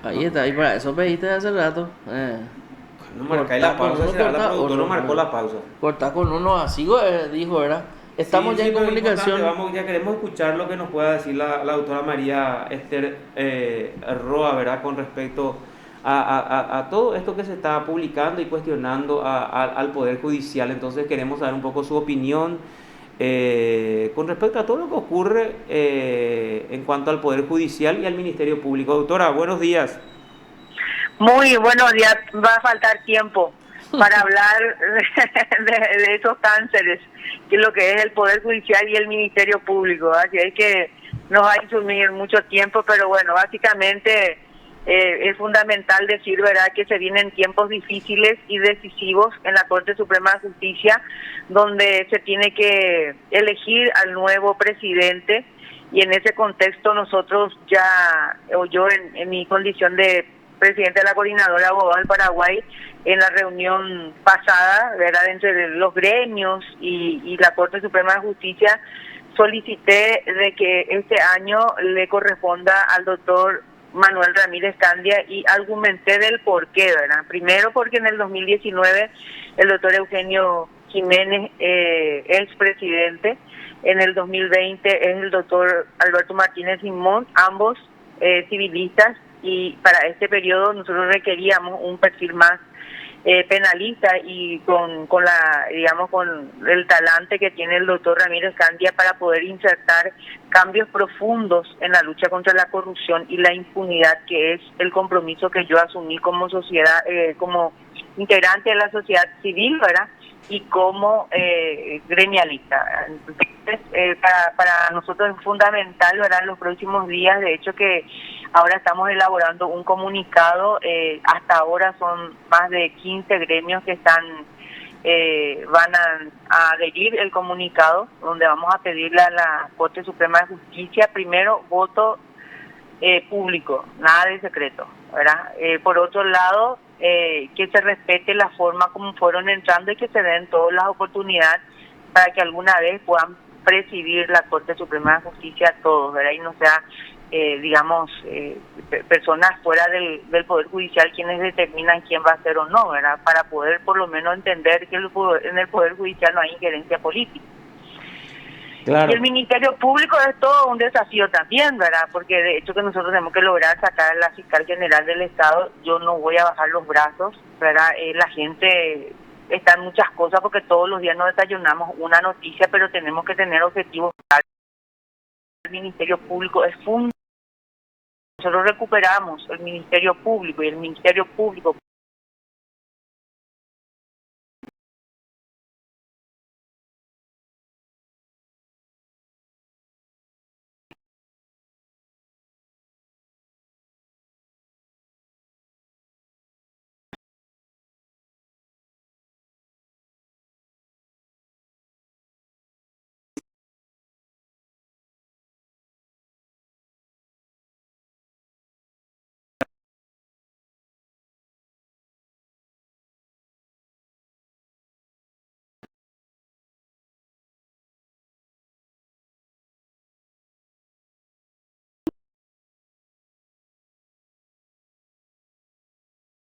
Ahí No, está, y para eso pediste hace rato. no marcáis la Corta con pausa, uno, será la corta productora no otro. marcó la pausa. Corta con uno, así dijo, ¿verdad? Sí, Estamos ya sí, en pero es importante, comunicación. vamos, ya queremos escuchar lo que nos pueda decir la doctora María Esther Roa, ¿verdad? Con respecto a todo esto que se está publicando y cuestionando al Poder Judicial. Entonces queremos saber un poco su opinión con respecto a todo lo que ocurre en cuanto al Poder Judicial y al Ministerio Público. Doctora, buenos días. Muy buenos días. Va a faltar tiempo para hablar de esos cánceres, que es lo que es el Poder Judicial y el Ministerio Público. Así es que nos va a consumir mucho tiempo, pero bueno, básicamente es fundamental decir, ¿verdad?, que se vienen tiempos difíciles y decisivos en la Corte Suprema de Justicia, donde se tiene que elegir al nuevo presidente. Y en ese contexto nosotros ya, o yo en mi condición de presidente de la Coordinadora de Abogados del Paraguay, en la reunión pasada, ¿verdad?, entre los gremios y la Corte Suprema de Justicia, solicité de que este año le corresponda al doctor Manuel Ramírez Candia y argumenté del por qué, ¿verdad? Primero porque en el 2019 el doctor Eugenio Jiménez, expresidente, en el 2020 es el doctor Alberto Martínez Simón, ambos civilistas, y para este periodo nosotros requeríamos un perfil más penalista y con la, digamos, con el talante que tiene el doctor Ramírez Candia para poder insertar cambios profundos en la lucha contra la corrupción y la impunidad, que es el compromiso que yo asumí como sociedad, como integrante de la sociedad civil, ¿verdad?, y como gremialista. Entonces, para nosotros es fundamental, ¿verdad?, en los próximos días, de hecho que ahora estamos elaborando un comunicado, hasta ahora son más de 15 gremios que están van a adherir el comunicado, donde vamos a pedirle a la Corte Suprema de Justicia, primero, voto público, nada de secreto, ¿verdad? Por otro lado, que se respete la forma como fueron entrando y que se den todas las oportunidades para que alguna vez puedan presidir la Corte Suprema de Justicia a todos, ¿verdad? Y no sea, digamos, personas fuera del Poder Judicial quienes determinan quién va a ser o no, ¿verdad? Para poder por lo menos entender que en el Poder Judicial no hay injerencia política. Y Claro. el Ministerio Público es todo un desafío también, ¿verdad? Porque de hecho que nosotros tenemos que lograr sacar a la fiscal general del Estado. Yo no voy a bajar los brazos, ¿verdad? La gente está en muchas cosas porque todos los días nos desayunamos una noticia, pero tenemos que tener objetivos claros. El Ministerio Público es fundamental. Nosotros recuperamos el Ministerio Público y el Ministerio Público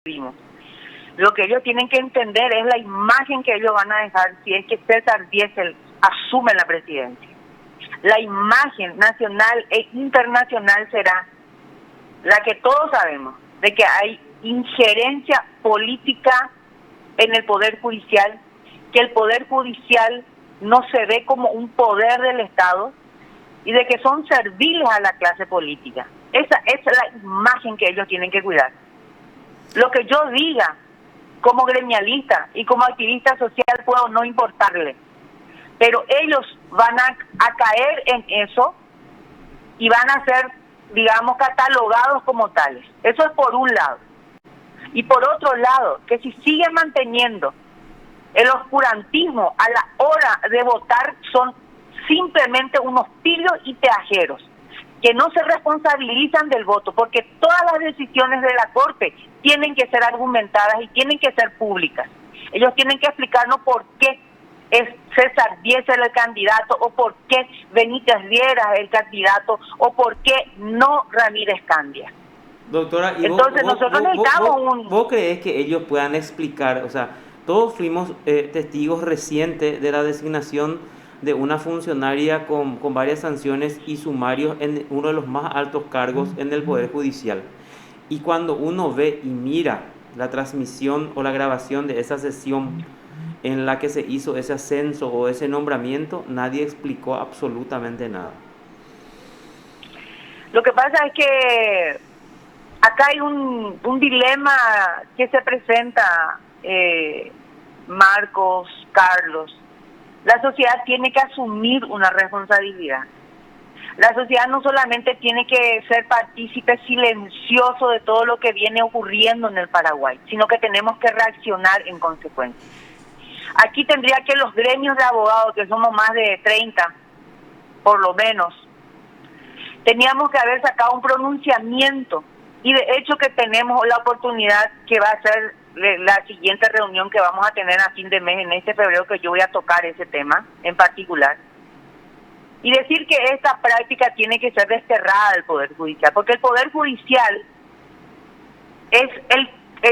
vimos. Lo que ellos tienen que entender es la imagen que ellos van a dejar si es que César Diesel asume la presidencia. La imagen nacional e internacional será la que todos sabemos, de que hay injerencia política en el Poder Judicial, que el Poder Judicial no se ve como un poder del Estado y de que son serviles a la clase política. Esa es la imagen que ellos tienen que cuidar. Lo que yo diga como gremialista y como activista social puedo no importarle, pero ellos van a caer en eso y van a ser, digamos, catalogados como tales. Eso es por un lado. Y por otro lado, que si siguen manteniendo el oscurantismo a la hora de votar, son simplemente unos tibios y teajeros que no se responsabilizan del voto, porque todas las decisiones de la Corte tienen que ser argumentadas y tienen que ser públicas. Ellos tienen que explicarnos por qué es César Diesel el candidato, o por qué Benítez Viera el candidato, o por qué no Ramírez Candia. Doctora, ¿y Entonces nosotros necesitamos vos crees que ellos puedan explicar? O sea, todos fuimos testigos recientes de la designación de una funcionaria con varias sanciones y sumarios en uno de los más altos cargos en el Poder Judicial. Y cuando uno ve y mira la transmisión o la grabación de esa sesión en la que se hizo ese ascenso o ese nombramiento, nadie explicó absolutamente nada. Lo que pasa es que acá hay un dilema que se presenta, Marcos, Carlos. La sociedad tiene que asumir una responsabilidad. La sociedad no solamente tiene que ser partícipe silencioso de todo lo que viene ocurriendo en el Paraguay, sino que tenemos que reaccionar en consecuencia. Aquí tendría que los gremios de abogados, que somos más de 30, por lo menos, teníamos que haber sacado un pronunciamiento, y de hecho que tenemos la oportunidad, que va a ser la siguiente reunión que vamos a tener a fin de mes, en este febrero, que yo voy a tocar ese tema en particular, y decir que esta práctica tiene que ser desterrada del Poder Judicial, porque el Poder Judicial es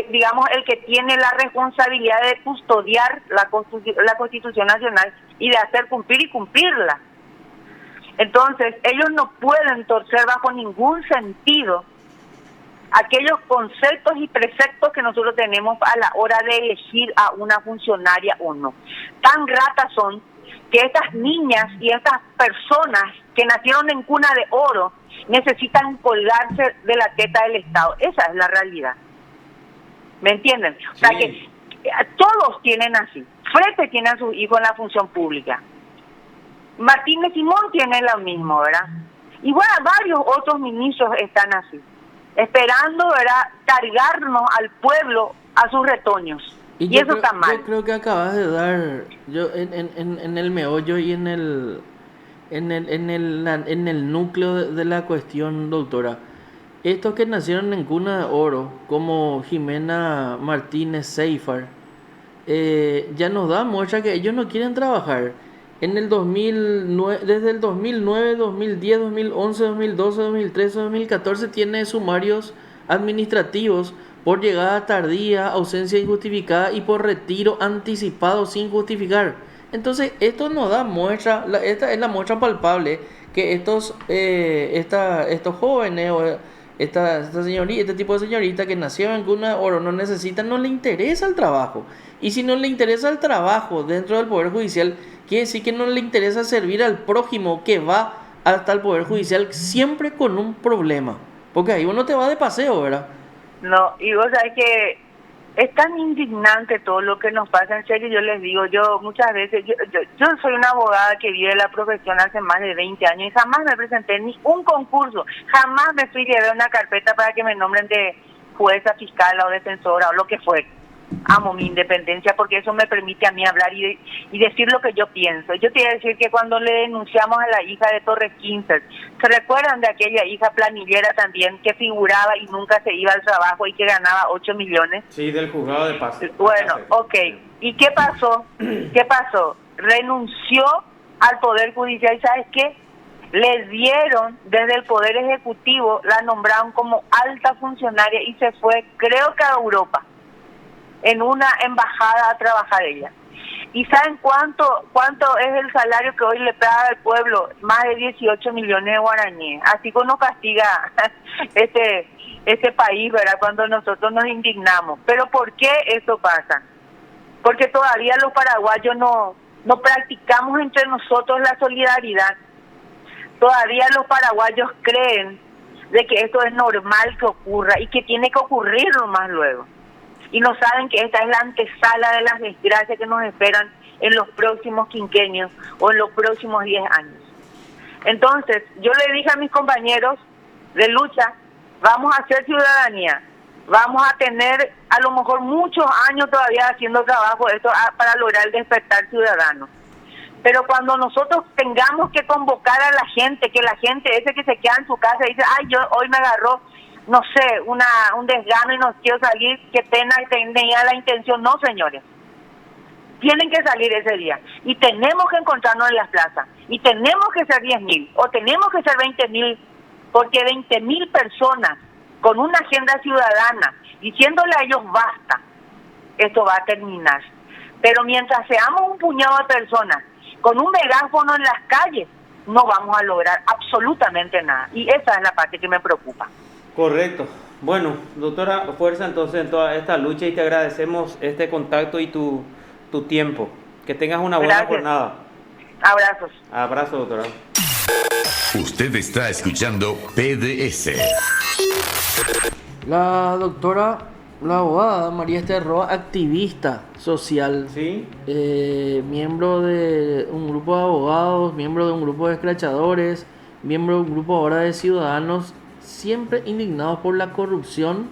digamos, el que tiene la responsabilidad de custodiar la Constitución Nacional y de hacer cumplir y cumplirla. Entonces, ellos no pueden torcer bajo ningún sentido aquellos conceptos y preceptos que nosotros tenemos a la hora de elegir a una funcionaria o no. Tan gratas son que estas niñas y estas personas que nacieron en cuna de oro necesitan colgarse de la teta del Estado. Esa es la realidad. ¿Me entienden? O sea que todos tienen así. Frete tiene a sus hijos en la función pública. Martínez Simón tiene lo mismo, ¿verdad? Y bueno, varios otros ministros están así, esperando, ¿verdad?, cargarnos al pueblo a sus retoños. Y eso está mal. Yo creo que acabas de dar, yo en el meollo y en el núcleo de la cuestión, doctora. Estos que nacieron en cuna de oro, como Jimena Martínez Seifar, ya nos da muestra que ellos no quieren trabajar. En el 2009, desde el 2009, 2010, 2011, 2012, 2013, 2014 tiene sumarios administrativos por llegada tardía, ausencia injustificada y por retiro anticipado sin justificar. Entonces, esto nos da muestra, esta es la muestra palpable que estos jóvenes o esta señorita, este tipo de señorita que nació en cuna de oro no necesitan, no le interesa el trabajo. Y si no le interesa el trabajo dentro del Poder Judicial, quiere decir que no le interesa servir al prójimo que va hasta el Poder Judicial siempre con un problema. Porque ahí uno te va de paseo, ¿verdad? No, y vos sabés que es tan indignante todo lo que nos pasa. En serio, yo les digo, yo muchas veces, yo soy una abogada que vive la profesión hace más de 20 años y jamás me presenté en ni un concurso, jamás me fui y llevé una carpeta para que me nombren de jueza, fiscal o defensora o lo que fuera. Amo mi independencia porque eso me permite a mí hablar y decir lo que yo pienso. Yo te voy a decir que cuando le denunciamos a la hija de Torres Quinces, ¿se recuerdan de aquella hija planillera también que figuraba y nunca se iba al trabajo y que ganaba 8 millones? Sí, del juzgado de paz. Bueno, ok. ¿Y qué pasó? ¿Qué pasó? Renunció al Poder Judicial y ¿sabes qué? Le dieron desde el Poder Ejecutivo, la nombraron como alta funcionaria y se fue, creo que a Europa, en una embajada a trabajar ella. ¿Y saben cuánto es el salario que hoy le paga al pueblo? Más de 18 millones de guaraníes. Así que nos castiga este país, ¿verdad?, cuando nosotros nos indignamos. ¿Pero por qué eso pasa? Porque todavía los paraguayos no practicamos entre nosotros la solidaridad. Todavía los paraguayos creen de que esto es normal que ocurra y que tiene que ocurrir nomás luego. Y no saben que esta es la antesala de las desgracias que nos esperan en los próximos quinquenios o en los próximos 10 años. Entonces, yo le dije a mis compañeros de lucha, vamos a hacer ciudadanía, vamos a tener a lo mejor muchos años todavía haciendo trabajo esto para lograr el despertar ciudadano. Pero cuando nosotros tengamos que convocar a la gente, que la gente ese que se queda en su casa y dice, ay, yo hoy me agarró, no sé, un desgano y no quiero salir, qué pena, tenía la intención. No, señores, tienen que salir ese día y tenemos que encontrarnos en las plazas y tenemos que ser 10.000 o tenemos que ser 20.000, porque 20.000 personas con una agenda ciudadana, diciéndole a ellos basta, esto va a terminar. Pero mientras seamos un puñado de personas con un megáfono en las calles, no vamos a lograr absolutamente nada. Y esa es la parte que me preocupa. Correcto. Bueno, doctora, fuerza entonces en toda esta lucha y te agradecemos este contacto y tu tiempo. Que tengas una buena jornada. Abrazos. Abrazo, doctora. Usted está escuchando PDS. La doctora, la abogada María Esther Roa, activista social, ¿Sí? miembro de un grupo de abogados, miembro de un grupo de escrachadores, miembro de un grupo ahora de ciudadanos, siempre indignados por la corrupción